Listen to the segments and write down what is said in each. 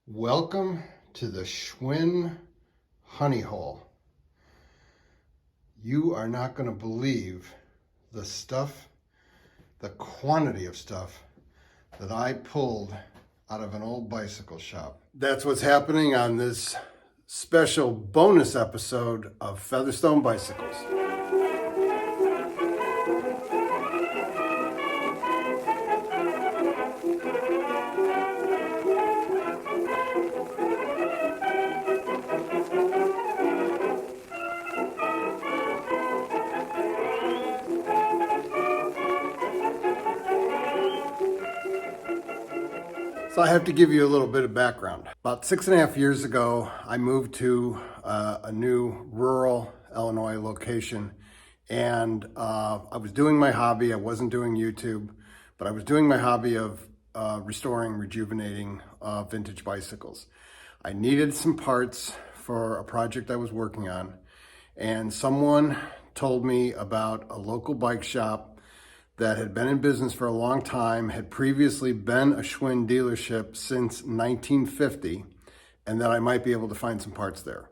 Welcome to the Schwinn Honeyhole. You are not going to believe the stuff, the quantity of stuff that I pulled out of an old bicycle shop. That's what's happening on this special bonus episode of Featherstone Bicycles. So I have to give you a little bit of background. About 6.5 years ago, I moved to a new rural Illinois location, and I was doing my hobby. I wasn't doing YouTube, but I was doing my hobby of restoring, rejuvenating vintage bicycles. I needed some parts for a project I was working on, and someone told me about a local bike shop that had been in business for a long time, had previously been a Schwinn dealership since 1950, and that I might be able to find some parts there.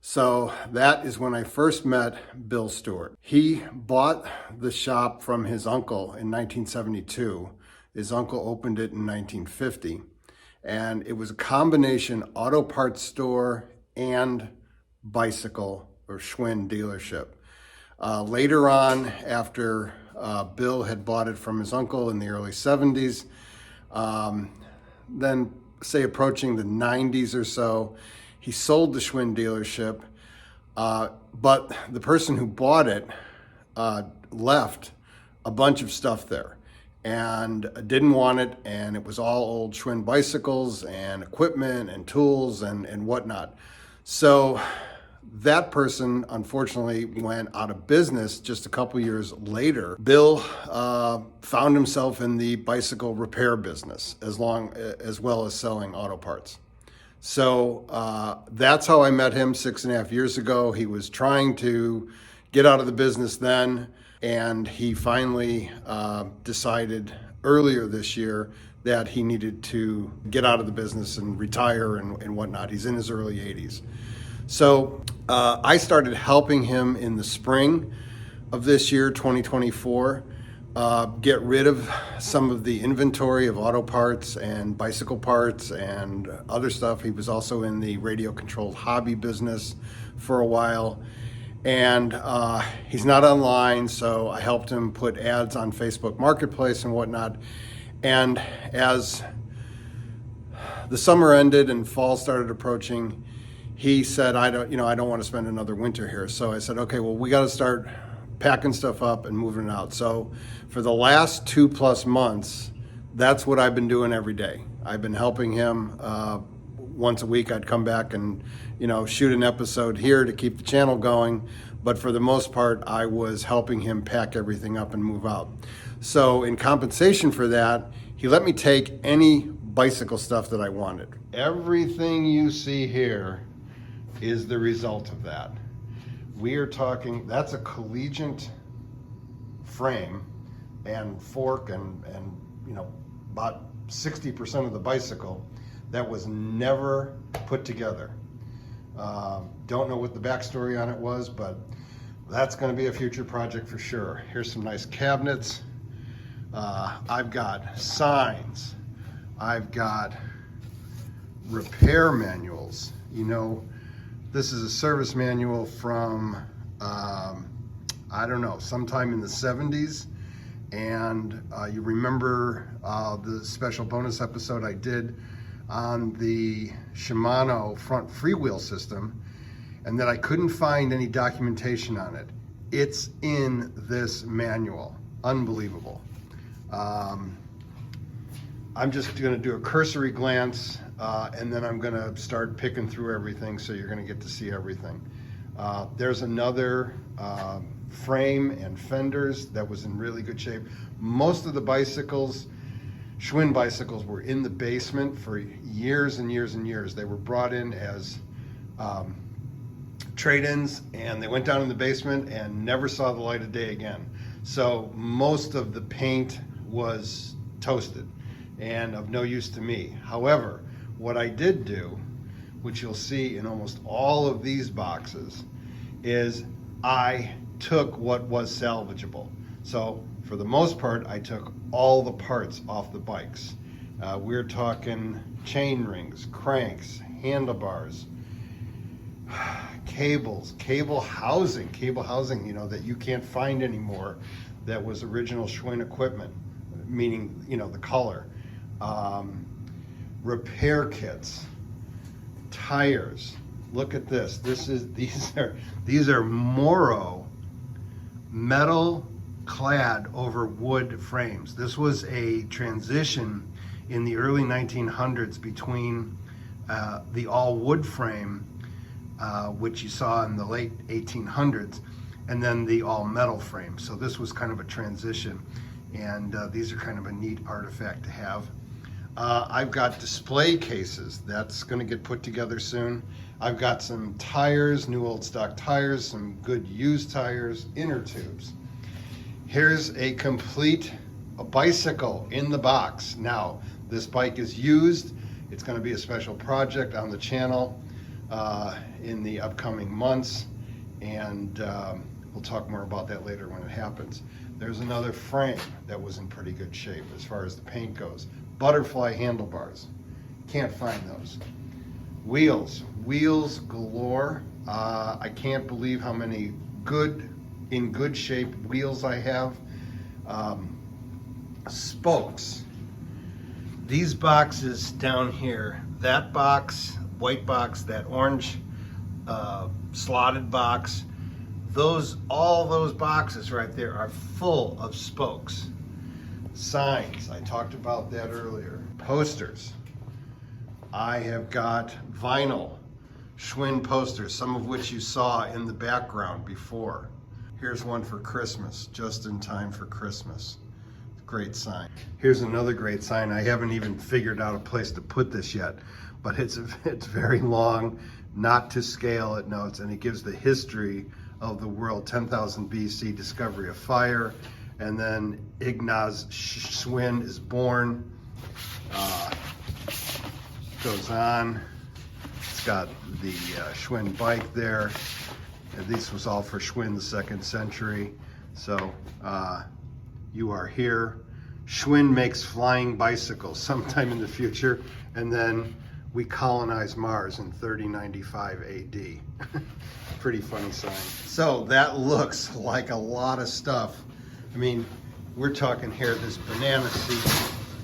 So that is when I first met Bill Stewart. He bought the shop from his uncle in 1972. His uncle opened it in 1950, and it was a combination auto parts store and bicycle or Schwinn dealership. Later on, after Bill had bought it from his uncle in the early 70s. Then, say, approaching the 90s or so, he sold the Schwinn dealership, but the person who bought it left a bunch of stuff there and didn't want it, and it was all old Schwinn bicycles and equipment and tools and whatnot. So that person unfortunately went out of business just a couple years later. Bill found himself in the bicycle repair business as well as selling auto parts. So that's how I met him 6.5 years ago. He was trying to get out of the business then, and he finally decided earlier this year that he needed to get out of the business and retire and whatnot. He's in his early 80s. So I started helping him in the spring of this year, 2024, get rid of some of the inventory of auto parts and bicycle parts and other stuff. He was also in the radio-controlled hobby business for a while. And he's not online, so I helped him put ads on Facebook Marketplace and whatnot. And as the summer ended and fall started approaching, he said, I don't want to spend another winter here. So I said, okay, well, we got to start packing stuff up and moving it out. So for the last 2+ months, that's what I've been doing every day. I've been helping him. Once a week, I'd come back and, shoot an episode here to keep the channel going. But for the most part, I was helping him pack everything up and move out. So in compensation for that, he let me take any bicycle stuff that I wanted. Everything you see here is the result of that. We are talking, that's a collegiate frame and fork and about 60% of the bicycle that was never put together. Don't know what the backstory on it was, but that's going to be a future project for sure. Here's some nice cabinets. I've got signs. I've got repair manuals. This is a service manual from, sometime in the 70s. And you remember the special bonus episode I did on the Shimano front freewheel system, and that I couldn't find any documentation on it. It's in this manual. Unbelievable. I'm just going to do a cursory glance, and then I'm going to start picking through everything, so you're going to get to see everything. There's another frame and fenders that was in really good shape. Most of the bicycles, Schwinn bicycles, were in the basement for years and years and years. They were brought in as trade-ins, and they went down in the basement and never saw the light of day again. So most of the paint was toasted and of no use to me. However, what I did do, which you'll see in almost all of these boxes, is I took what was salvageable. So for the most part, I took all the parts off the bikes. We're talking chain rings, cranks, handlebars, cables, cable housing, you know, that you can't find anymore, that was original Schwinn equipment, meaning, you know, the color. Repair kits, tires. Look at this. These are Moro metal clad over wood frames. This was a transition in the early 1900s between the all wood frame, which you saw in the late 1800s, and then the all metal frame. So this was kind of a transition, and these are kind of a neat artifact to have. I've got display cases that's going to get put together soon. I've got some tires, new old stock tires, some good used tires, inner tubes. Here's a bicycle in the box. Now, this bike is used. It's going to be a special project on the channel in the upcoming months, and we'll talk more about that later when it happens. There's another frame that was in pretty good shape as far as the paint goes. Butterfly handlebars. Can't find those. Wheels galore. I can't believe how many in good shape wheels I have. Spokes. These boxes down here, that box, white box, that orange slotted box, all those boxes right there are full of spokes. Signs, I talked about that earlier. Posters. I have got vinyl Schwinn posters, some of which you saw in the background before. Here's one for Christmas, just in time for Christmas. Great sign. Here's another great sign. I haven't even figured out a place to put this yet, but it's very long, not to scale, it notes, and it gives the history of the world, 10,000 BC, discovery of fire, and then Ignaz Schwinn is born. Goes on. It's got the Schwinn bike there. And this was all for Schwinn, the 2nd century. So you are here. Schwinn makes flying bicycles sometime in the future, and then we colonize Mars in 3095 AD. Pretty funny sign. So that looks like a lot of stuff. I mean, we're talking here, this banana seed.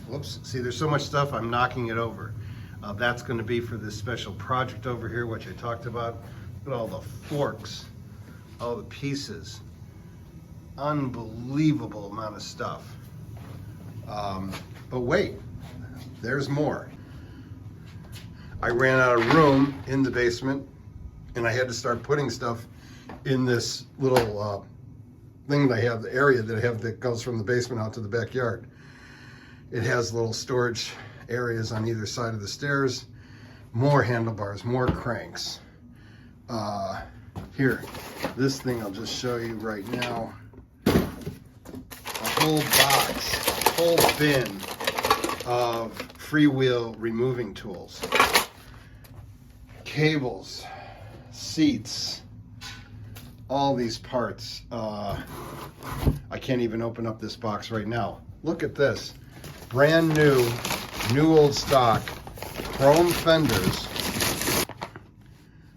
Whoops, see, there's so much stuff, I'm knocking it over. That's going to be for this special project over here, which I talked about. Look at all the forks, all the pieces. Unbelievable amount of stuff. But wait, there's more. I ran out of room in the basement, and I had to start putting stuff in this little thing that I have, the area that I have that goes from the basement out to the backyard. It has little storage areas on either side of the stairs. More handlebars, more cranks. Here, this thing I'll just show you right now. A whole box, a whole bin of freewheel removing tools. Cables, seats, all these parts. I can't even open up this box right now. Look at this. Brand new old stock, chrome fenders,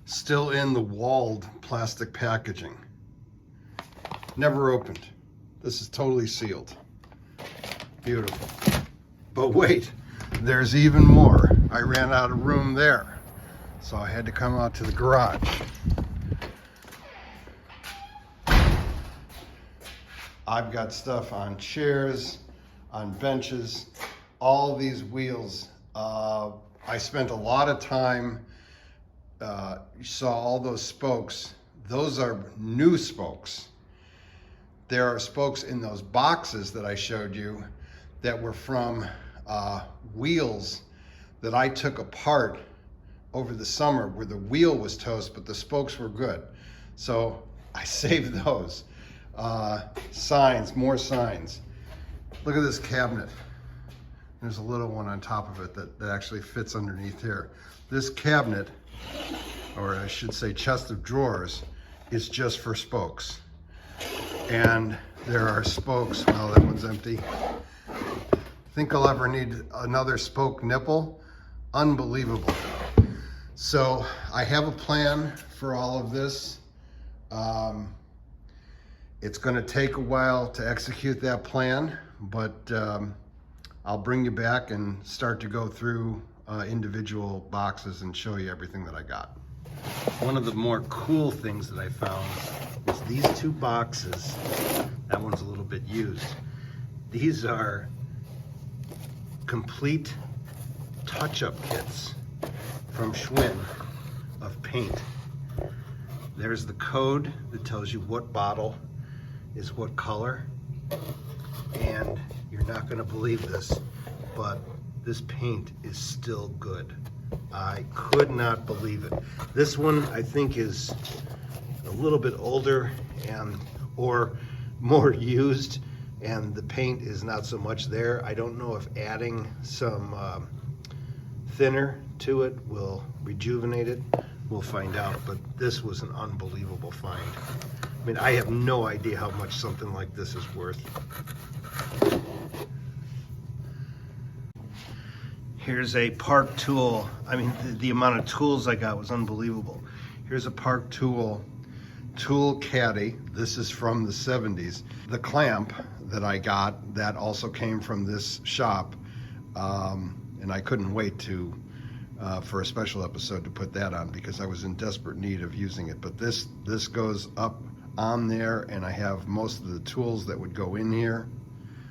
still in the walled plastic packaging. Never opened. This is totally sealed. Beautiful. But wait, there's even more. I ran out of room there, so I had to come out to the garage. I've got stuff on chairs, on benches, all these wheels. I spent a lot of time, you saw all those spokes. Those are new spokes. There are spokes in those boxes that I showed you that were from wheels that I took apart over the summer, where the wheel was toast, but the spokes were good. So I saved those. Signs, more signs. Look at this cabinet. There's a little one on top of it that actually fits underneath here. This cabinet, or I should say chest of drawers, is just for spokes. And there are spokes. Well, that one's empty. Think I'll ever need another spoke nipple? Unbelievable. So I have a plan for all of this. It's going to take a while to execute that plan, but I'll bring you back and start to go through individual boxes and show you everything that I got. One of the more cool things that I found is these two boxes. That one's a little bit used. These are complete touch-up kits from Schwinn of paint. There's the code that tells you what bottle is what color, and you're not going to believe this, but this paint is still good. I could not believe it. This one I think is a little bit older or more used, and the paint is not so much there. I don't know if adding some thinner to it will rejuvenate it. We'll find out, but this was an unbelievable find. I mean, I have no idea how much something like this is worth. Here's a Park tool. I mean, the amount of tools I got was unbelievable. Here's a Park tool caddy. This is from the 70s. The clamp that I got, that also came from this shop, and I couldn't wait for a special episode to put that on because I was in desperate need of using it. But this goes up on there, and I have most of the tools that would go in here.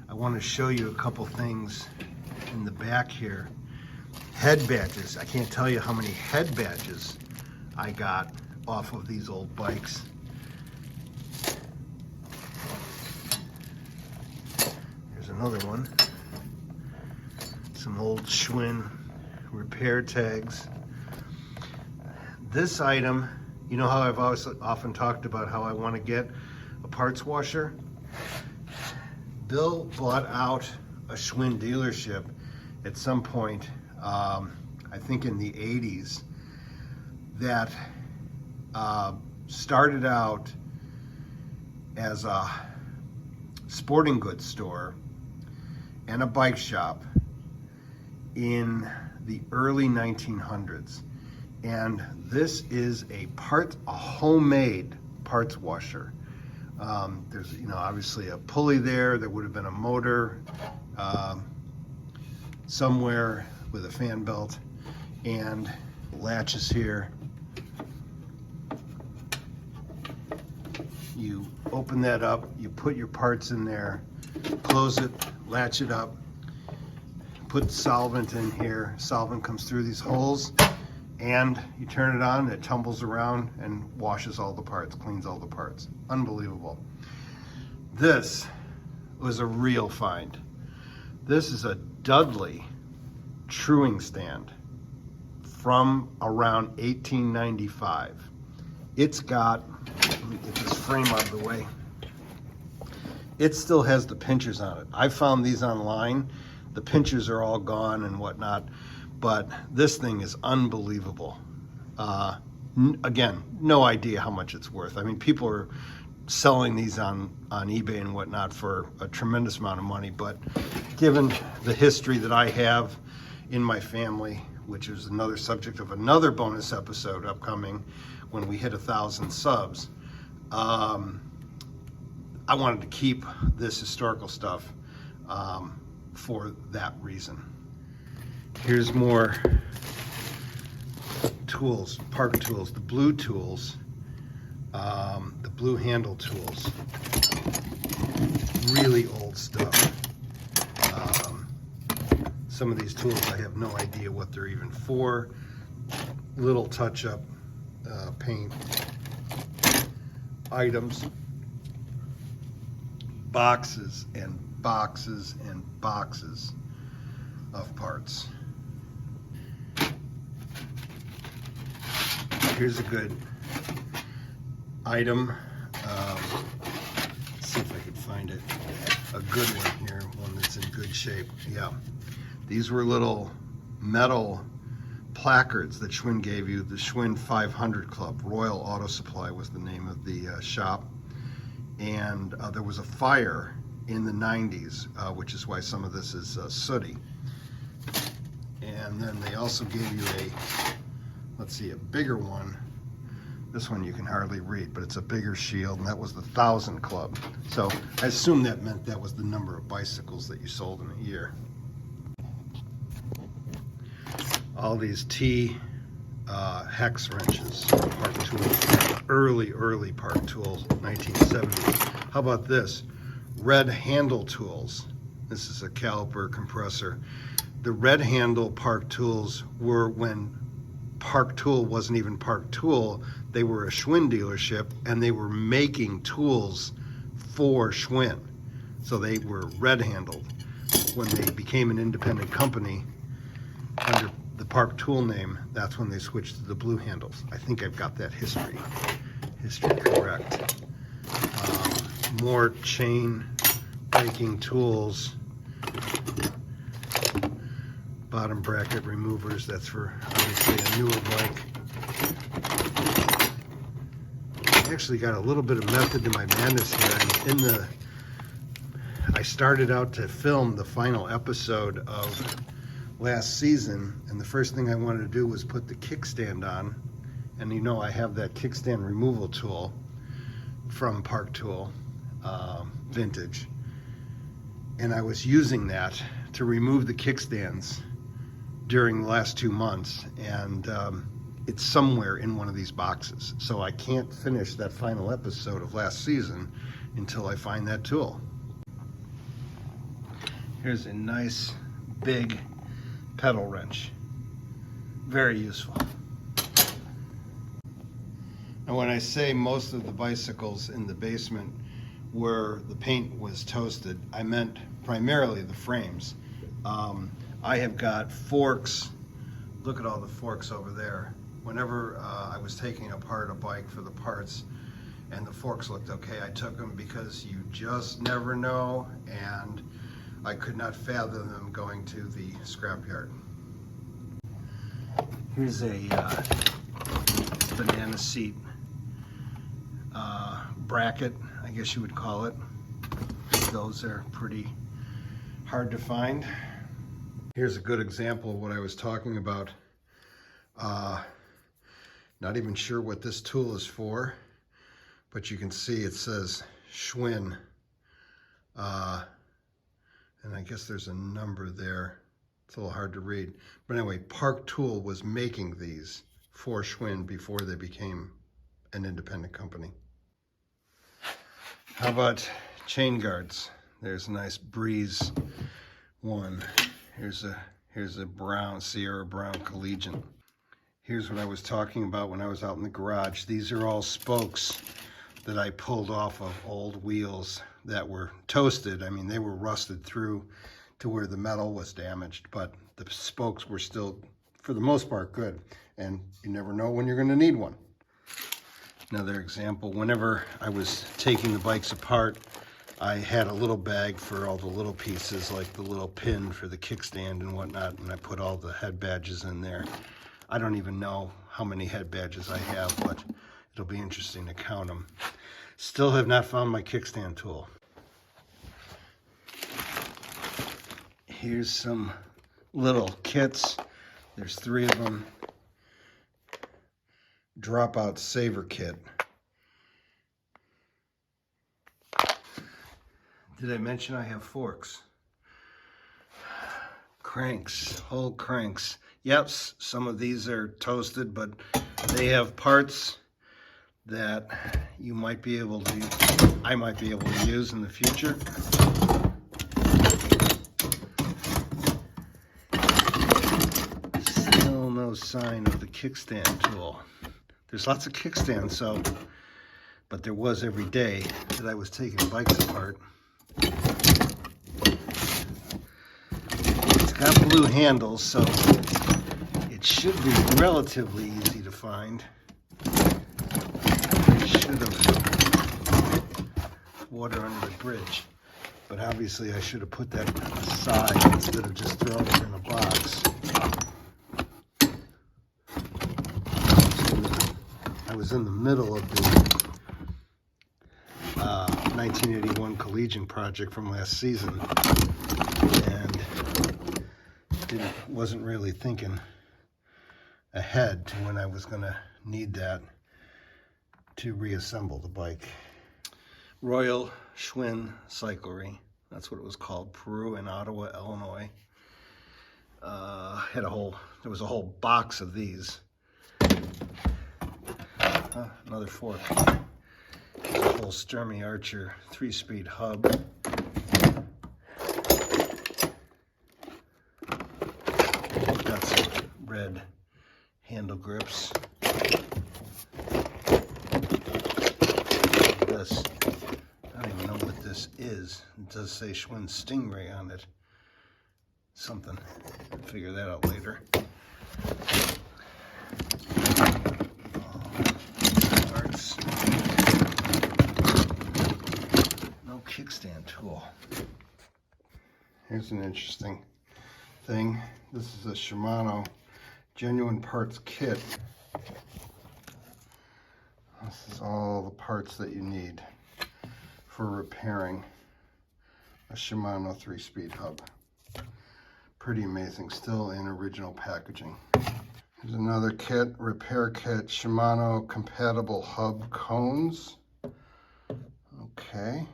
I want to show you a couple things in the back here. Head badges. I can't tell you how many head badges I got off of these old bikes. Here's another one. Some old Schwinn repair tags. This item, you know how I've always often talked about how I want to get a parts washer? Bill bought out a Schwinn dealership at some point, I think in the 80s, that started out as a sporting goods store and a bike shop in the early 1900s. And this is a homemade parts washer. There's, obviously a pulley there. There would have been a motor somewhere with a fan belt, and latches here. You open that up, you put your parts in there, close it, latch it up, put solvent in here. Solvent comes through these holes, and you turn it on, it tumbles around and washes all the parts, cleans all the parts. Unbelievable. This was a real find. This is a Dudley truing stand from around 1895. It's got, let me get this frame out of the way. It still has the pinchers on it. I found these online. The pinchers are all gone and whatnot, but this thing is unbelievable. Again, no idea how much it's worth. I mean, people are selling these on eBay and whatnot for a tremendous amount of money, but given the history that I have in my family, which is another subject of another bonus episode upcoming when we hit 1,000 subs, I wanted to keep this historical stuff for that reason. Here's more tools, Park tools, the blue tools, the blue handle tools. Really old stuff. Some of these tools I have no idea what they're even for. Little touch-up paint items. Boxes and boxes and boxes of parts. Here's a good item. Let's see if I can find it. A good one here, one that's in good shape. Yeah. These were little metal placards that Schwinn gave you. The Schwinn 500 Club, Royal Auto Supply was the name of the shop. And there was a fire in the 90s, which is why some of this is sooty. And then they also gave you a bigger one. This one you can hardly read, but it's a bigger shield, and that was the 1000 Club. So I assume that meant that was the number of bicycles that you sold in a year. All these T hex wrenches, Park Tools, early Park Tools, 1970s. How about this? Red handle tools. This is a caliper compressor. The red handle Park Tools were when Park Tool wasn't even Park Tool. They were a Schwinn dealership, and they were making tools for Schwinn. So they were red handled. When they became an independent company under the Park Tool name, that's when they switched to the blue handles. I think I've got that history correct. More chain breaking tools. Bottom bracket removers, that's for obviously a newer bike. I actually got a little bit of method to my madness here. I started out to film the final episode of last season, and the first thing I wanted to do was put the kickstand on. And you know I have that kickstand removal tool from Park Tool, vintage. And I was using that to remove the kickstands during the last 2 months, and it's somewhere in one of these boxes. So I can't finish that final episode of last season until I find that tool. Here's a nice big pedal wrench. Very useful. And when I say most of the bicycles in the basement where the paint was toasted, I meant primarily the frames. I have got forks. Look at all the forks over there. Whenever I was taking apart a bike for the parts and the forks looked okay, I took them because you just never know, and I could not fathom them going to the scrapyard. Here's a banana seat bracket, I guess you would call it. Those are pretty hard to find. Here's a good example of what I was talking about. Not even sure what this tool is for, but you can see it says Schwinn. And I guess there's a number there. It's a little hard to read. But anyway, Park Tool was making these for Schwinn before they became an independent company. How about chain guards? There's a nice Breeze one. Here's a brown, Sierra Brown Collegiate. Here's what I was talking about when I was out in the garage. These are all spokes that I pulled off of old wheels that were toasted. I mean, they were rusted through to where the metal was damaged, but the spokes were still, for the most part, good. And you never know when you're going to need one. Another example, whenever I was taking the bikes apart, I had a little bag for all the little pieces, like the little pin for the kickstand and whatnot, and I put all the head badges in there. I don't even know how many head badges I have, but it'll be interesting to count them. Still have not found my kickstand tool. Here's some little kits. There's 3 of them. Dropout saver kit. Did I mention I have forks? Cranks, whole cranks. Yes, some of these are toasted, but they have parts that you might be able to, I might be able to use in the future. Still no sign of the kickstand tool. There's lots of kickstands, so, but there was every day that I was taking bikes apart. It's got blue handles, so it should be relatively easy to find. Should have water under the bridge. But obviously I should have put that aside instead of just throwing it in a box. I was in the middle of the 1981 Collegian project from last season, and wasn't really thinking ahead to when I was going to need that to reassemble the bike. Royal Schwinn Cyclery, that's what it was called. Peru and Ottawa, Illinois. There was a whole box of these. Another fork. A whole Sturmey Archer 3-speed hub. Got some red handle grips. This, I don't even know what this is. It does say Schwinn Stingray on it. Something. I'll figure that out later. Parts. No kickstand tool. Here's an interesting thing. This is a Shimano genuine parts kit. This is all the parts that you need for repairing a Shimano 3-speed hub. Pretty amazing, still in original packaging. Here's another kit, repair kit, Shimano compatible hub cones. Okay.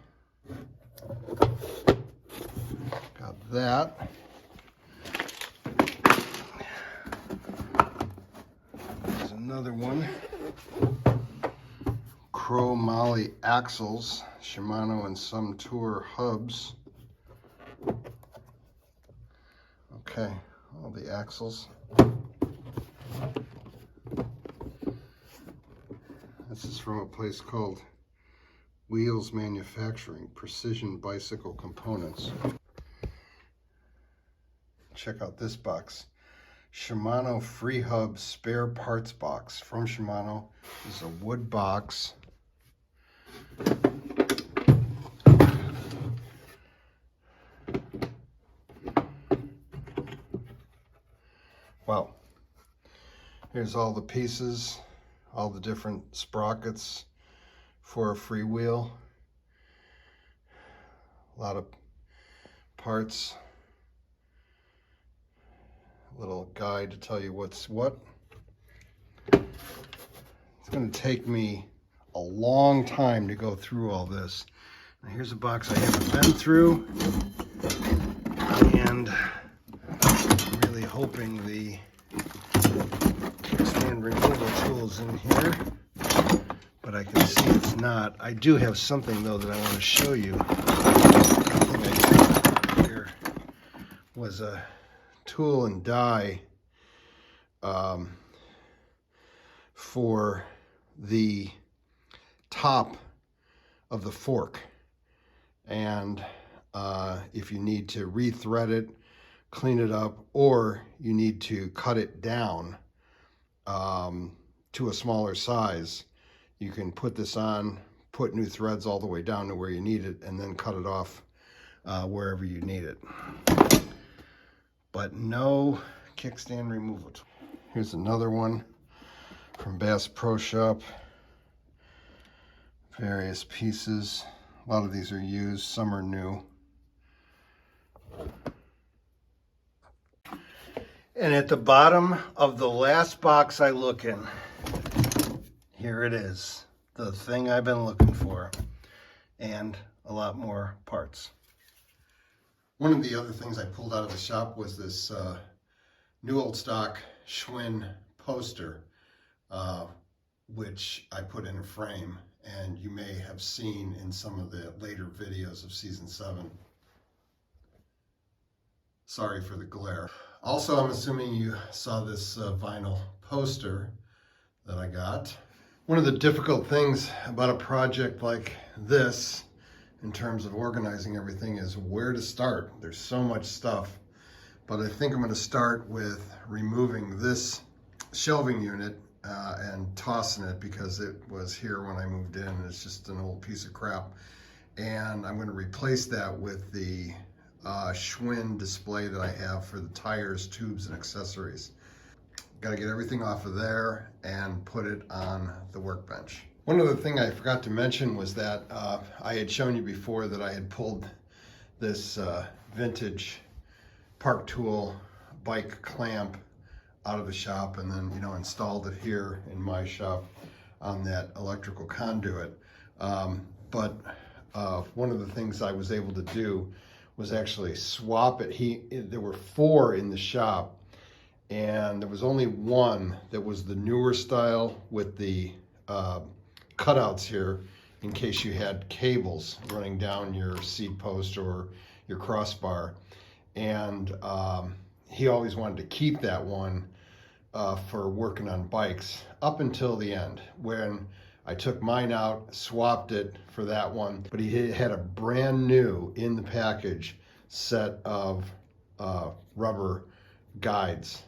Got that. There's another one. Chromoly axles, Shimano and some Tour hubs. Okay, all the axles. This is from a place called Wheels Manufacturing, Precision Bicycle Components. Check out this box. Shimano Free Hub Spare Parts Box from Shimano. This is a wood box. Wow. Here's all the pieces, all the different sprockets for a freewheel. A lot of parts. A little guide to tell you what's what. It's going to take me a long time to go through all this. Now here's a box I haven't been through, and I'm really hoping the kickstand removal tool's in here, but I can see it's not. I do have something though that I want to show you. The thing I did here was a tool and die for the top of the fork, and if you need to rethread it, clean it up, or you need to cut it down to a smaller size, you can put this on, put new threads all the way down to where you need it, and then cut it off wherever you need it. But no kickstand removal tool. Here's another one from Bass Pro Shop. Various pieces. A lot of these are used, some are new. And at the bottom of the last box I look in, here it is. The thing I've been looking for. And a lot more parts. One of the other things I pulled out of the shop was this new old stock Schwinn poster, which I put in a frame, and you may have seen in some of the later videos of season 7. Sorry for the glare. Also, I'm assuming you saw this vinyl poster that I got. One of the difficult things about a project like this, in terms of organizing everything, is where to start. There's so much stuff, but I think I'm going to start with removing this shelving unit and tossing it, because it was here when I moved in and it's just an old piece of crap. and I'm going to replace that with the Schwinn display that I have for the tires, tubes, and accessories. Got to get everything off of there and put it on the workbench. One other thing I forgot to mention was that I had shown you before that I had pulled this vintage Park Tool bike clamp out of the shop and then, installed it here in my shop on that electrical conduit. But one of the things I was able to do was actually swap it. There were 4 in the shop, and there was only one that was the newer style with the cutouts here in case you had cables running down your seat post or your crossbar. And he always wanted to keep that one for working on bikes up until the end, when I took mine out, swapped it for that one, but he had a brand new in the package set of rubber guides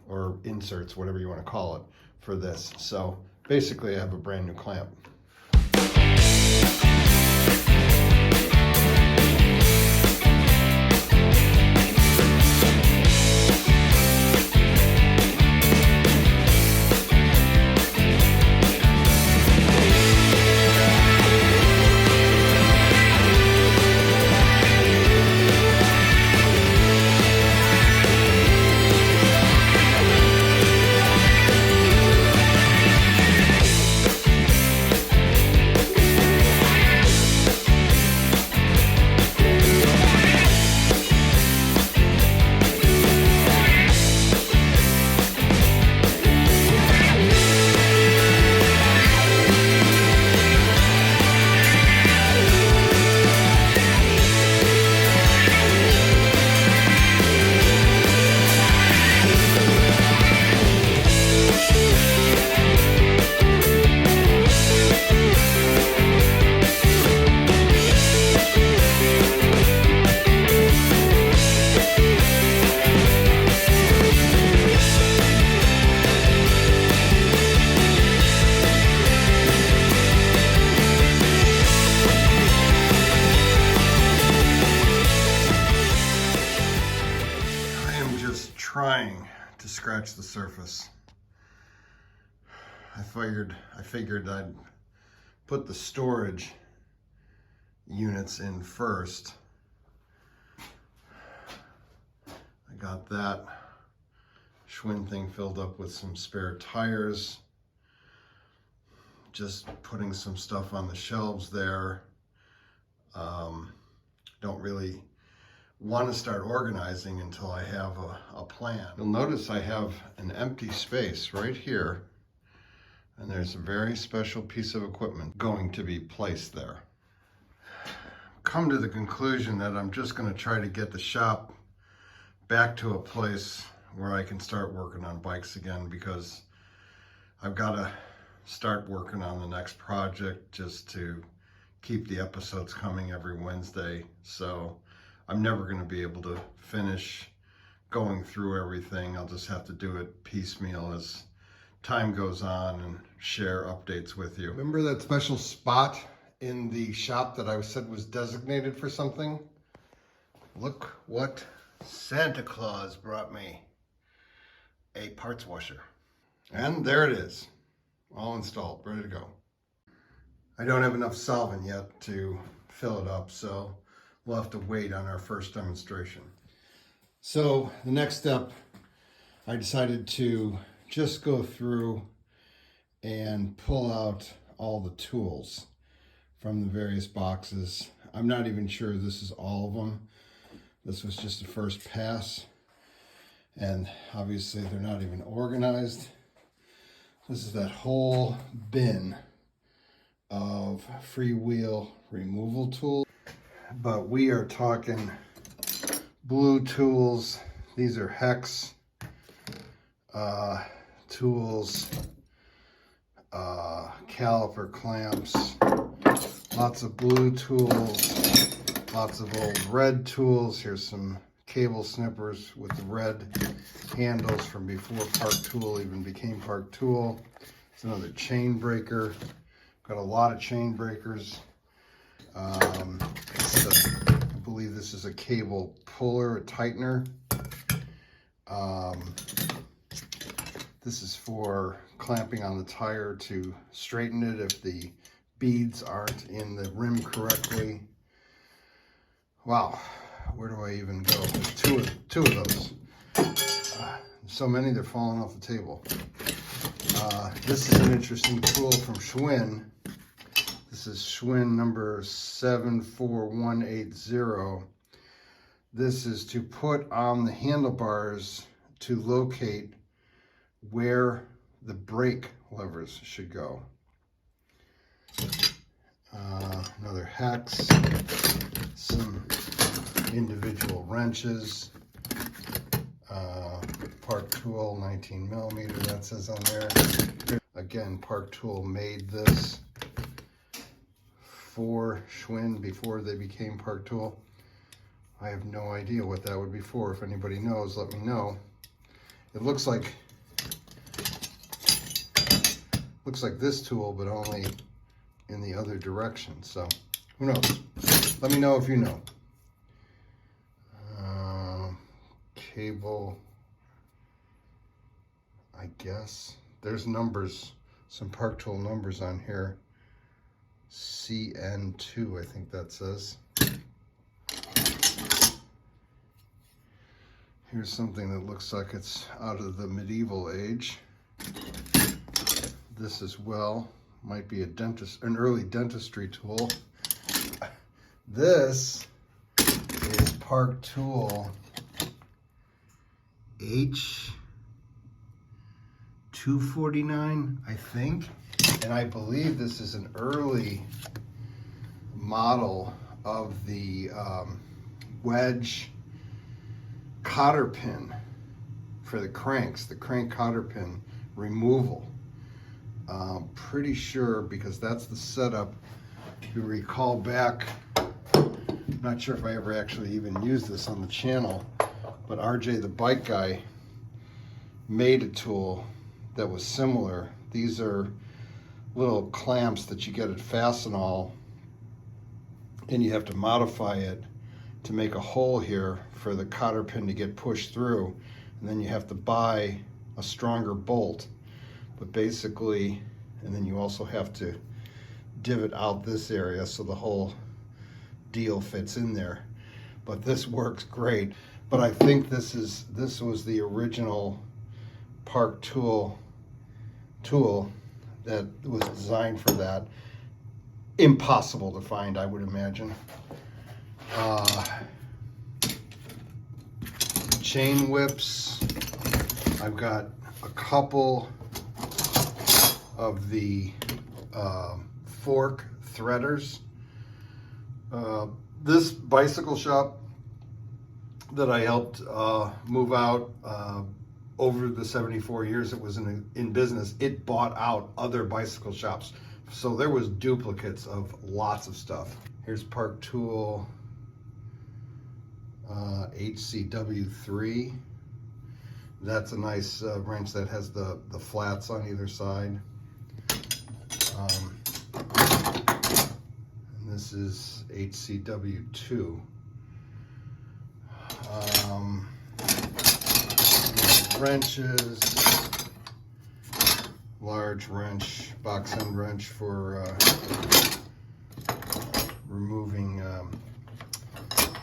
or inserts, whatever you want to call it, for this. So basically I have a brand new clamp. Trying to scratch the surface. I figured I'd put the storage units in first. I got that Schwinn thing filled up with some spare tires. Just putting some stuff on the shelves there. Don't really want to start organizing until I have a plan. You'll notice I have an empty space right here, and there's a very special piece of equipment going to be placed there. Come to the conclusion that I'm just going to try to get the shop back to a place where I can start working on bikes again, because I've got to start working on the next project just to keep the episodes coming every Wednesday. So I'm never going to be able to finish going through everything. I'll just have to do it piecemeal as time goes on and share updates with you. Remember that special spot in the shop that I said was designated for something? Look what Santa Claus brought me. A parts washer. And there it is, all installed, ready to go. I don't have enough solvent yet to fill it up, so we'll have to wait on our first demonstration. So the next step, I decided to just go through and pull out all the tools from the various boxes. I'm not even sure this is all of them. This was just the first pass, and obviously they're not even organized. This is that whole bin of freewheel removal tools. But we are talking blue tools. These are hex tools, caliper clamps, lots of blue tools, lots of old red tools. Here's some cable snippers with the red handles from before Park Tool even became Park Tool. It's another chain breaker. Got a lot of chain breakers. I believe this is a cable puller, a tightener. This is for clamping on the tire to straighten it if the beads aren't in the rim correctly. Wow, where do I even go? There's two of those. So many, they're falling off the table. This is an interesting tool from Schwinn. This is Schwinn number 74180. This is to put on the handlebars to locate where the brake levers should go. Another hex, some individual wrenches, Park Tool 19 millimeter, that says on there. Again, Park Tool made this for Schwinn before they became Park Tool. I have no idea what that would be for. If anybody knows, let me know. It looks like this tool, but only in the other direction. So who knows? Let me know if you know. Cable, I guess. There's numbers, some Park Tool numbers on here. CN2, I think that says. Here's something that looks like it's out of the medieval age. This as well might be an early dentistry tool. This is Park Tool H249, I think. And I believe this is an early model of the wedge cotter pin for the cranks, the crank cotter pin removal. Pretty sure, because that's the setup. If you recall back, I'm not sure if I ever actually even used this on the channel, but RJ the bike guy made a tool that was similar. These are little clamps that you get at Fastenal, and you have to modify it to make a hole here for the cotter pin to get pushed through, and then you have to buy a stronger bolt. But basically, and then you also have to divot out this area so the whole deal fits in there. But this works great. But I think this was the original Park Tool that was designed for that. Impossible to find, I would imagine. Chain whips. I've got a couple of the fork threaders. This bicycle shop that I helped move out over the 74 years it was in business, it bought out other bicycle shops. So there was duplicates of lots of stuff. Here's Park Tool HCW3. That's a nice wrench that has the flats on either side. And this is HCW2. Wrenches, large wrench, box end wrench for removing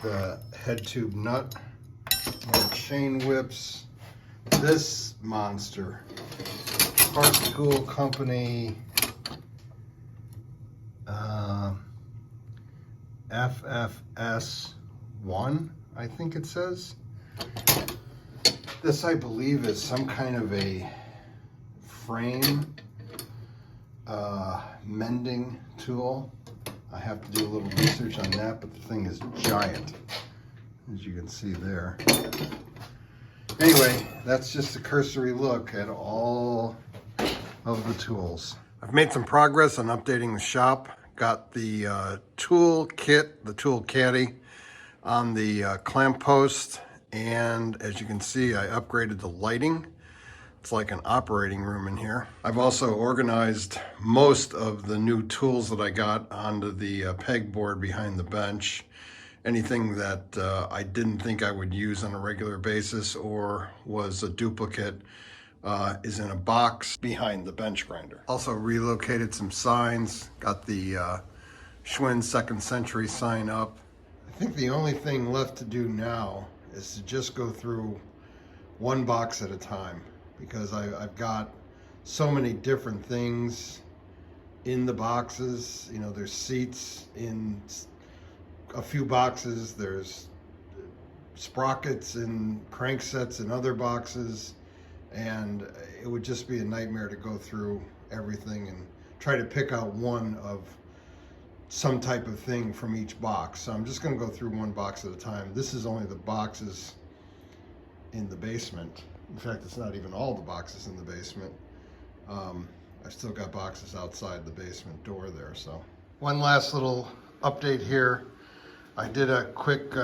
the head tube nut. More chain whips. This monster, Park Tool Company FFS1, I think it says. This, I believe, is some kind of a frame mending tool. I have to do a little research on that, but the thing is giant, as you can see there. Anyway, that's just a cursory look at all of the tools. I've made some progress on updating the shop. Got the tool kit, the tool caddy, on the clamp post. And as you can see, I upgraded the lighting. It's like an operating room in here. I've also organized most of the new tools that I got onto the pegboard behind the bench. Anything that I didn't think I would use on a regular basis or was a duplicate is in a box behind the bench grinder. Also relocated some signs, got the Schwinn 2nd Century sign up. I think the only thing left to do now is to just go through one box at a time, because I've got so many different things in the boxes. You know, there's seats in a few boxes, there's sprockets and cranksets in other boxes, and it would just be a nightmare to go through everything and try to pick out one of some type of thing from each box. So I'm just going to go through one box at a time. This is only the boxes in the basement. In fact, it's not even all the boxes in the basement. I've still got boxes outside the basement door there. So one last little update here. I did a quick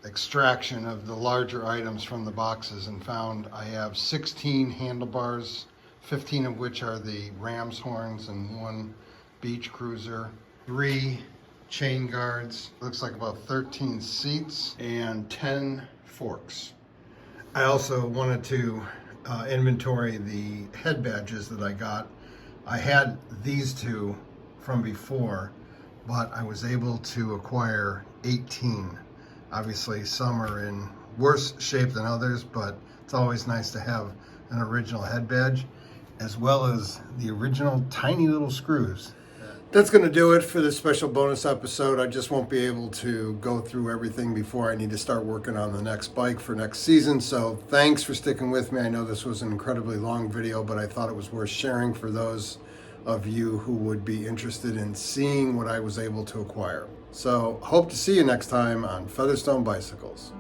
extraction of the larger items from the boxes and found I have 16 handlebars, 15 of which are the ram's horns and 1 beach cruiser, 3 chain guards, looks like about 13 seats, and 10 forks. I also wanted to inventory the head badges that I got. I had these 2 from before, but I was able to acquire 18. Obviously, some are in worse shape than others, but it's always nice to have an original head badge, as well as the original tiny little screws. That's going to do it for this special bonus episode. I just won't be able to go through everything before I need to start working on the next bike for next season. So thanks for sticking with me. I know this was an incredibly long video, but I thought it was worth sharing for those of you who would be interested in seeing what I was able to acquire. So hope to see you next time on Featherstone Bicycles.